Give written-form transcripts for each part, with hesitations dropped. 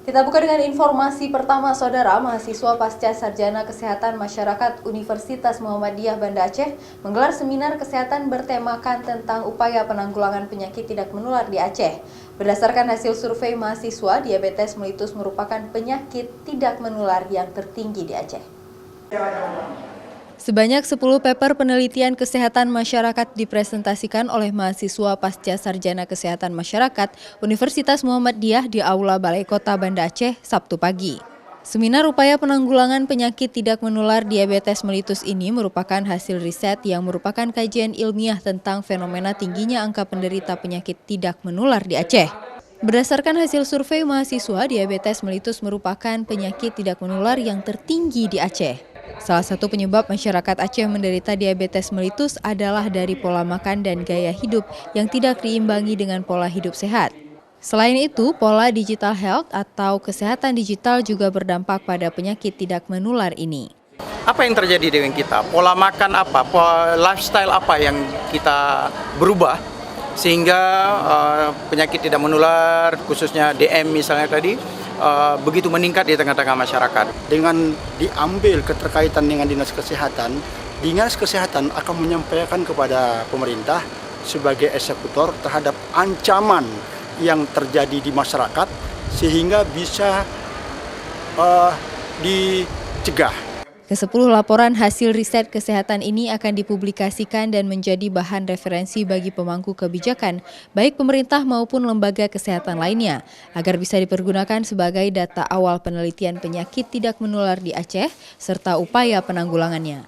Kita buka dengan informasi pertama, Saudara. Mahasiswa Pasca Sarjana Kesehatan Masyarakat Universitas Muhammadiyah Banda Aceh menggelar seminar kesehatan bertemakan tentang upaya penanggulangan penyakit tidak menular di Aceh. Berdasarkan hasil survei mahasiswa, diabetes mellitus merupakan penyakit tidak menular yang tertinggi di Aceh. Sebanyak 10 paper penelitian kesehatan masyarakat dipresentasikan oleh mahasiswa Pasca Sarjana Kesehatan Masyarakat Universitas Muhammadiyah di Aula Balai Kota Banda Aceh Sabtu pagi. Seminar upaya penanggulangan penyakit tidak menular diabetes mellitus ini merupakan hasil riset yang merupakan kajian ilmiah tentang fenomena tingginya angka penderita penyakit tidak menular di Aceh. Berdasarkan hasil survei mahasiswa, diabetes mellitus merupakan penyakit tidak menular yang tertinggi di Aceh. Salah satu penyebab masyarakat Aceh menderita diabetes mellitus adalah dari pola makan dan gaya hidup yang tidak diimbangi dengan pola hidup sehat. Selain itu, pola digital health atau kesehatan digital juga berdampak pada penyakit tidak menular ini. Apa yang terjadi dengan kita? Pola makan apa? Lifestyle apa yang kita berubah sehingga penyakit tidak menular, khususnya DM misalnya tadi, begitu meningkat di tengah-tengah masyarakat. Dengan diambil keterkaitan dengan Dinas Kesehatan akan menyampaikan kepada pemerintah sebagai eksekutor terhadap ancaman yang terjadi di masyarakat sehingga bisa dicegah. Ke-10 laporan hasil riset kesehatan ini akan dipublikasikan dan menjadi bahan referensi bagi pemangku kebijakan, baik pemerintah maupun lembaga kesehatan lainnya, agar bisa dipergunakan sebagai data awal penelitian penyakit tidak menular di Aceh, serta upaya penanggulangannya.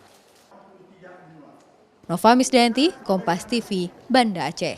Nova Misdayanti, Kompas TV, Banda Aceh.